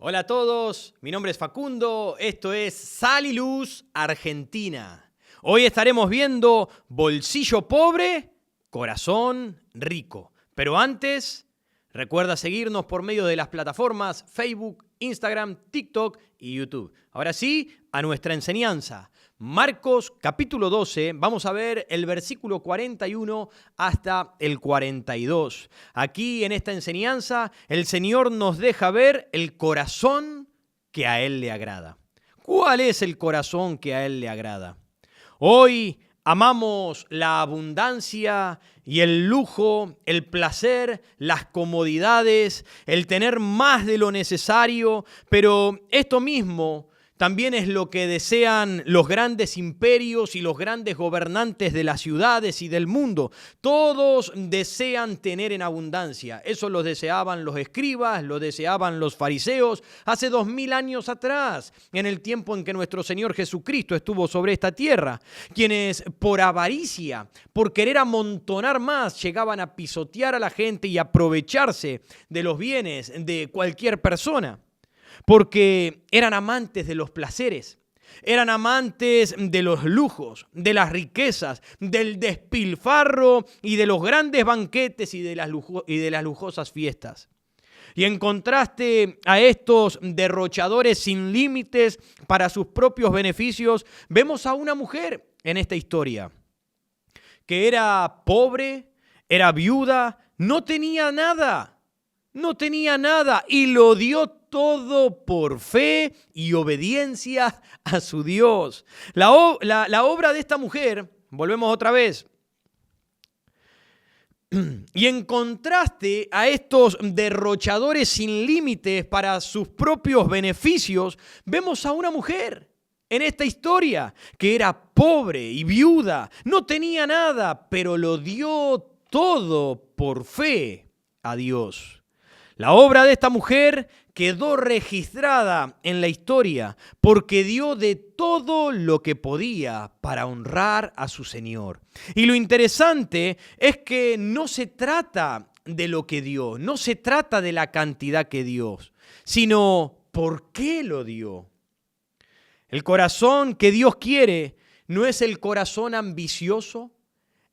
Hola a todos, mi nombre es Facundo, esto es Sal y Luz Argentina. Hoy estaremos viendo bolsillo pobre, corazón rico. Pero antes, recuerda seguirnos por medio de las plataformas Facebook, Instagram, TikTok y YouTube. Ahora sí, a nuestra enseñanza. Marcos capítulo 12, vamos a ver el versículo 41 hasta el 42. Aquí en esta enseñanza el Señor nos deja ver el corazón que a Él le agrada. ¿Cuál es el corazón que a Él le agrada? Hoy amamos la abundancia y el lujo, el placer, las comodidades, el tener más de lo necesario, pero esto mismo también es lo que desean los grandes imperios y los grandes gobernantes de las ciudades y del mundo. Todos desean tener en abundancia. Eso lo deseaban los escribas, lo deseaban los fariseos hace 2000 años atrás, en el tiempo en que nuestro Señor Jesucristo estuvo sobre esta tierra. Quienes por avaricia, por querer amontonar más, llegaban a pisotear a la gente y aprovecharse de los bienes de cualquier persona. Porque eran amantes de los placeres, eran amantes de los lujos, de las riquezas, del despilfarro y de los grandes banquetes y de las lujosas fiestas. Y en contraste a estos derrochadores sin límites para sus propios beneficios, vemos a una mujer en esta historia que era pobre, era viuda, no tenía nada y lo dio todo por fe y obediencia a su Dios. La obra de esta mujer, volvemos otra vez, y en contraste a estos derrochadores sin límites para sus propios beneficios, vemos a una mujer en esta historia que era pobre y viuda, no tenía nada, pero lo dio todo por fe a Dios. La obra de esta mujer quedó registrada en la historia porque dio de todo lo que podía para honrar a su Señor. Y lo interesante es que no se trata de lo que dio, no se trata de la cantidad que dio, sino por qué lo dio. El corazón que Dios quiere no es el corazón ambicioso,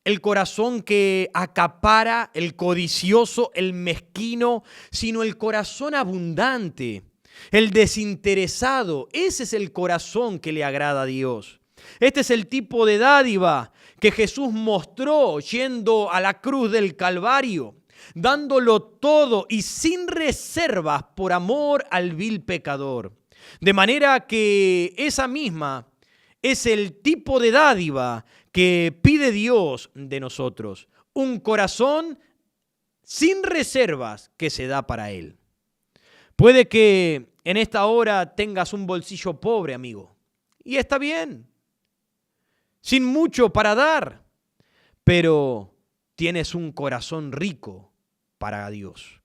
el corazón que acapara, el codicioso, el mezquino, sino el corazón abundante, el desinteresado. Ese es el corazón que le agrada a Dios. Este es el tipo de dádiva que Jesús mostró yendo a la cruz del Calvario, dándolo todo y sin reservas por amor al vil pecador. De manera que esa misma es el tipo de dádiva que pide Dios de nosotros. Un corazón sin reservas que se da para Él. Puede que en esta hora tengas un bolsillo pobre, amigo. Y está bien. Sin mucho para dar. Pero tienes un corazón rico para Dios.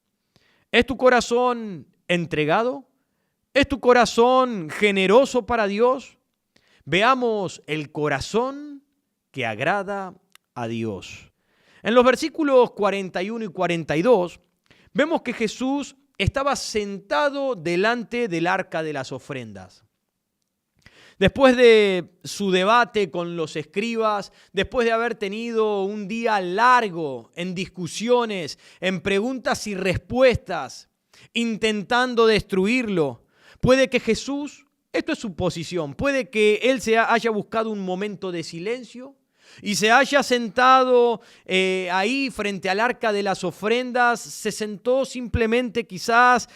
¿Es tu corazón entregado? ¿Es tu corazón generoso para Dios? Veamos el corazón que agrada a Dios. En los versículos 41 y 42 vemos que Jesús estaba sentado delante del arca de las ofrendas. Después de su debate con los escribas, después de haber tenido un día largo en discusiones, en preguntas y respuestas, intentando destruirlo, puede que Jesús, esto es su posición, puede que él haya buscado un momento de silencio y se haya sentado ahí frente al arca de las ofrendas, se sentó simplemente quizás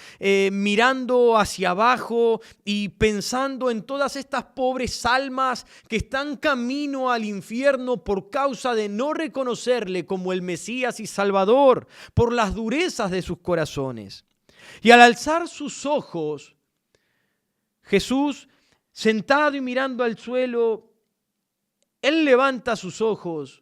mirando hacia abajo y pensando en todas estas pobres almas que están camino al infierno por causa de no reconocerle como el Mesías y Salvador, por las durezas de sus corazones. Y al alzar sus ojos, Jesús, sentado y mirando al suelo, Él levanta sus ojos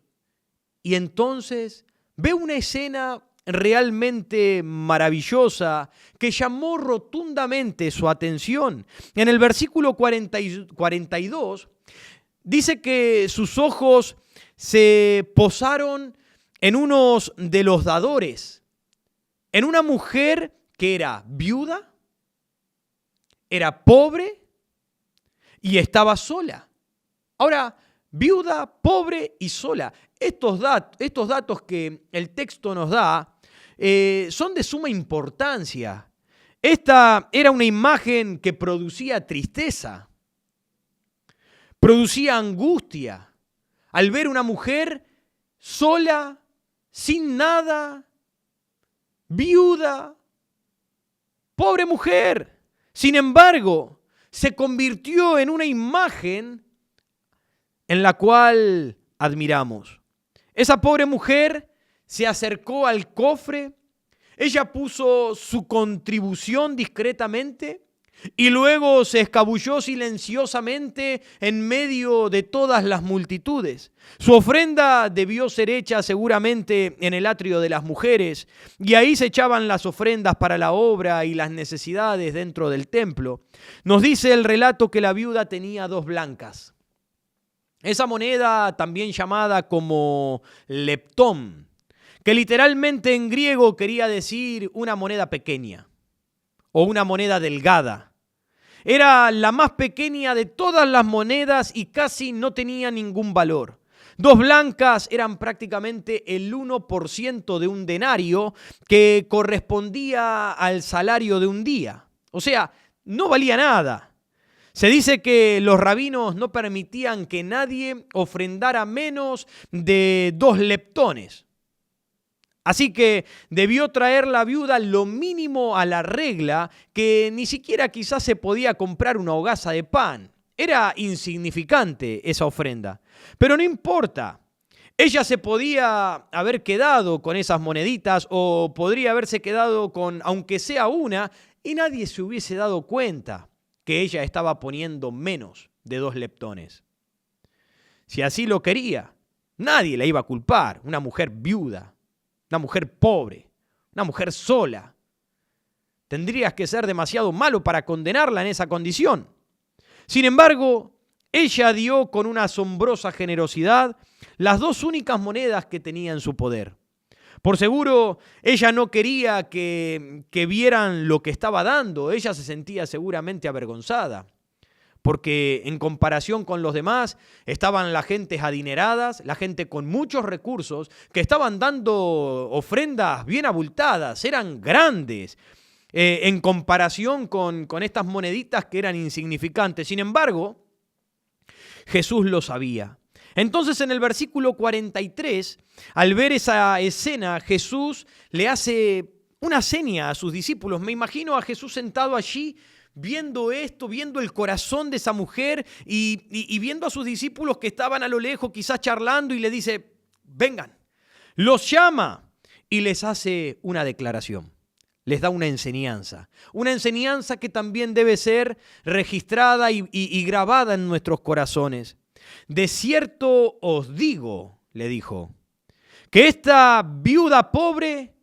y entonces ve una escena realmente maravillosa que llamó rotundamente su atención. En el versículo 42 dice que sus ojos se posaron en unos de los dadores, en una mujer que era viuda, era pobre y estaba sola. Ahora, viuda, pobre y sola. Estos datos que el texto nos da son de suma importancia. Esta era una imagen que producía tristeza, producía angustia al ver una mujer sola, sin nada, viuda, pobre mujer. Sin embargo, se convirtió en una imagen en la cual admiramos. Esa pobre mujer se acercó al cofre, ella puso su contribución discretamente y luego se escabulló silenciosamente en medio de todas las multitudes. Su ofrenda debió ser hecha seguramente en el atrio de las mujeres, y ahí se echaban las ofrendas para la obra y las necesidades dentro del templo. Nos dice el relato que la viuda tenía 2 blancas. Esa moneda, también llamada como leptón, que literalmente en griego quería decir una moneda pequeña o una moneda delgada. Era la más pequeña de todas las monedas y casi no tenía ningún valor. 2 blancas eran prácticamente el 1% de un denario, que correspondía al salario de un día. O sea, no valía nada. Se dice que los rabinos no permitían que nadie ofrendara menos de 2 leptones. Así que debió traer la viuda lo mínimo a la regla, que ni siquiera quizás se podía comprar una hogaza de pan. Era insignificante esa ofrenda. Pero no importa. Ella se podía haber quedado con esas moneditas o podría haberse quedado con, aunque sea una, y nadie se hubiese dado cuenta que ella estaba poniendo menos de 2 leptones. Si así lo quería, nadie la iba a culpar. Una mujer viuda, una mujer pobre, una mujer sola. Tendrías que ser demasiado malo para condenarla en esa condición. Sin embargo, ella dio con una asombrosa generosidad las 2 únicas monedas que tenía en su poder. Por seguro, ella no quería que vieran lo que estaba dando. Ella se sentía seguramente avergonzada, porque en comparación con los demás estaban las gentes adineradas, la gente con muchos recursos, que estaban dando ofrendas bien abultadas, eran grandes, en comparación con estas moneditas que eran insignificantes. Sin embargo, Jesús lo sabía. Entonces en el versículo 43, al ver esa escena, Jesús le hace una seña a sus discípulos. Me imagino a Jesús sentado allí, viendo esto, viendo el corazón de esa mujer y viendo a sus discípulos que estaban a lo lejos, quizás charlando, y le dice: vengan. Los llama y les hace una declaración. Les da una enseñanza que también debe ser registrada y grabada en nuestros corazones. De cierto os digo, le dijo, que esta viuda pobre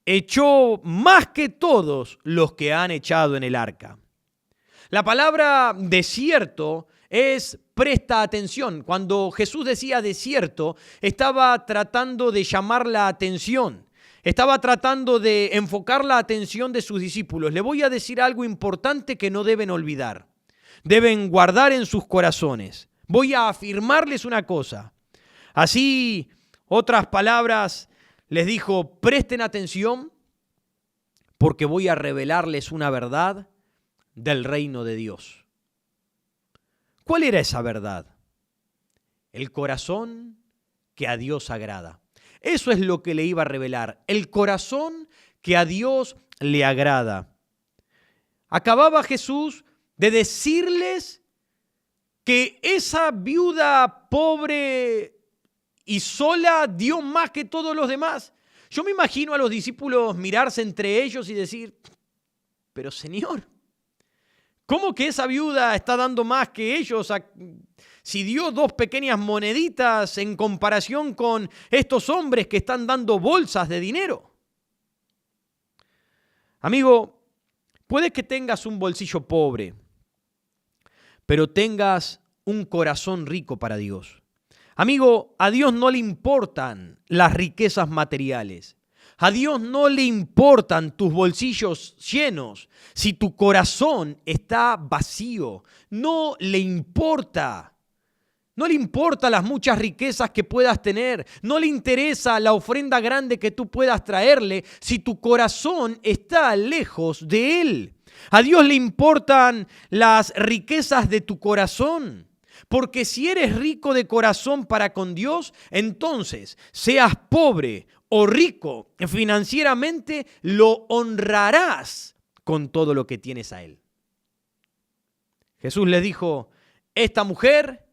echó más que todos los que han echado en el arca. La palabra desierto es presta atención. Cuando Jesús decía desierto, estaba tratando de llamar la atención. Estaba tratando de enfocar la atención de sus discípulos. Le voy a decir algo importante que no deben olvidar. Deben guardar en sus corazones. Voy a afirmarles una cosa. Así, otras palabras, les dijo: presten atención porque voy a revelarles una verdad del reino de Dios. ¿Cuál era esa verdad? El corazón que a Dios agrada. Eso es lo que le iba a revelar, el corazón que a Dios le agrada. Acababa Jesús de decirles que esa viuda pobre y sola dio más que todos los demás. Yo me imagino a los discípulos mirarse entre ellos y decir: pero Señor, ¿cómo que esa viuda está dando más que ellos? Si dio 2 pequeñas moneditas en comparación con estos hombres que están dando bolsas de dinero. Amigo, puede que tengas un bolsillo pobre, pero tengas un corazón rico para Dios. Amigo, a Dios no le importan las riquezas materiales. A Dios no le importan tus bolsillos llenos si tu corazón está vacío. No le importa. No le importa las muchas riquezas que puedas tener. No le interesa la ofrenda grande que tú puedas traerle si tu corazón está lejos de Él. A Dios le importan las riquezas de tu corazón. Porque si eres rico de corazón para con Dios, entonces seas pobre o rico financieramente, lo honrarás con todo lo que tienes a Él. Jesús le dijo, esta mujer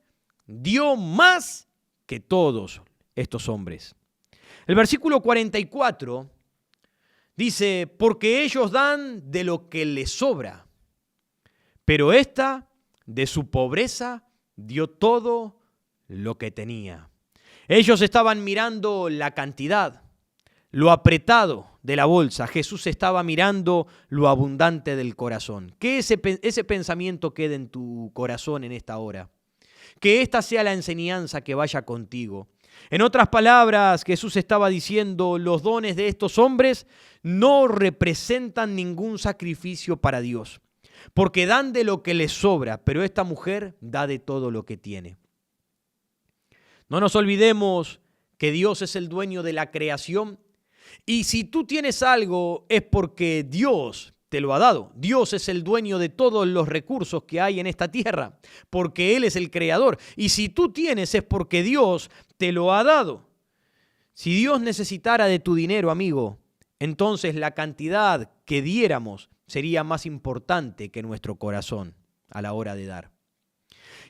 dio más que todos estos hombres. El versículo 44 dice, porque ellos dan de lo que les sobra, pero esta de su pobreza dio todo lo que tenía. Ellos estaban mirando la cantidad, lo apretado de la bolsa. Jesús estaba mirando lo abundante del corazón. Que ese pensamiento quede en tu corazón en esta hora. Que esta sea la enseñanza que vaya contigo. En otras palabras, Jesús estaba diciendo, los dones de estos hombres no representan ningún sacrificio para Dios, porque dan de lo que les sobra, pero esta mujer da de todo lo que tiene. No nos olvidemos que Dios es el dueño de la creación y si tú tienes algo es porque Dios te lo ha dado. Dios es el dueño de todos los recursos que hay en esta tierra, porque Él es el creador. Y si tú tienes es porque Dios te lo ha dado. Si Dios necesitara de tu dinero, amigo, entonces la cantidad que diéramos sería más importante que nuestro corazón a la hora de dar.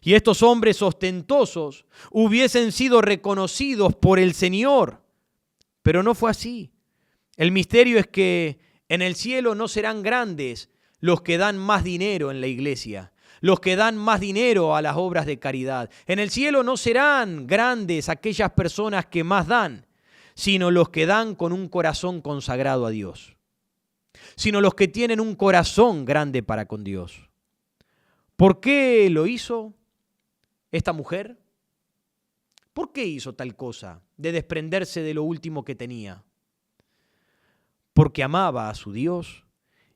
Y estos hombres ostentosos hubiesen sido reconocidos por el Señor, pero no fue así. El misterio es que en el cielo no serán grandes los que dan más dinero en la iglesia, los que dan más dinero a las obras de caridad. En el cielo no serán grandes aquellas personas que más dan, sino los que dan con un corazón consagrado a Dios, sino los que tienen un corazón grande para con Dios. ¿Por qué lo hizo esta mujer? ¿Por qué hizo tal cosa de desprenderse de lo último que tenía? Porque amaba a su Dios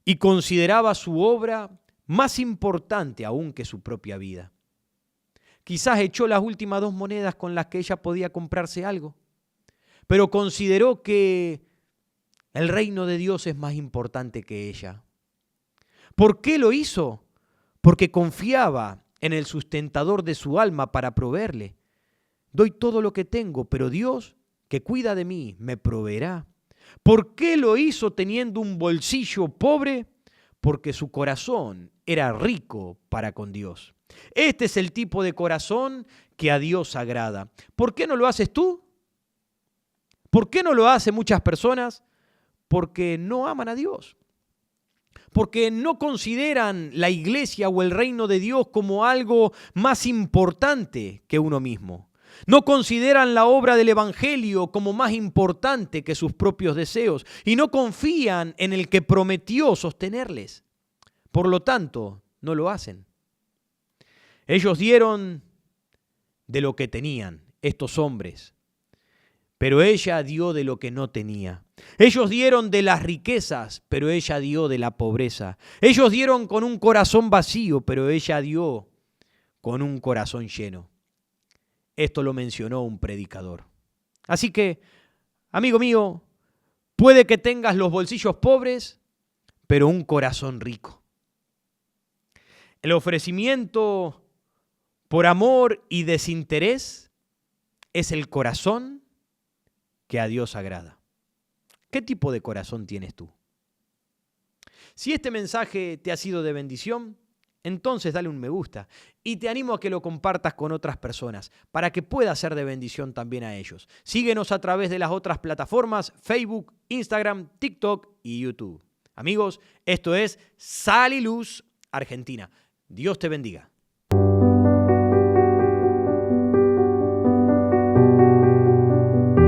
y consideraba su obra más importante aún que su propia vida. Quizás echó las últimas 2 monedas con las que ella podía comprarse algo, pero consideró que el reino de Dios es más importante que ella. ¿Por qué lo hizo? Porque confiaba en el sustentador de su alma para proveerle. Doy todo lo que tengo, pero Dios, que cuida de mí, me proveerá. ¿Por qué lo hizo teniendo un bolsillo pobre? Porque su corazón era rico para con Dios. Este es el tipo de corazón que a Dios agrada. ¿Por qué no lo haces tú? ¿Por qué no lo hacen muchas personas? Porque no aman a Dios. Porque no consideran la iglesia o el reino de Dios como algo más importante que uno mismo. No consideran la obra del evangelio como más importante que sus propios deseos y no confían en el que prometió sostenerles. Por lo tanto, no lo hacen. Ellos dieron de lo que tenían, estos hombres, pero ella dio de lo que no tenía. Ellos dieron de las riquezas, pero ella dio de la pobreza. Ellos dieron con un corazón vacío, pero ella dio con un corazón lleno. Esto lo mencionó un predicador. Así que, amigo mío, puede que tengas los bolsillos pobres, pero un corazón rico. El ofrecimiento por amor y desinterés es el corazón que a Dios agrada. ¿Qué tipo de corazón tienes tú? Si este mensaje te ha sido de bendición, entonces dale un me gusta y te animo a que lo compartas con otras personas para que pueda ser de bendición también a ellos. Síguenos a través de las otras plataformas, Facebook, Instagram, TikTok y YouTube. Amigos, esto es Sal y Luz Argentina. Dios te bendiga.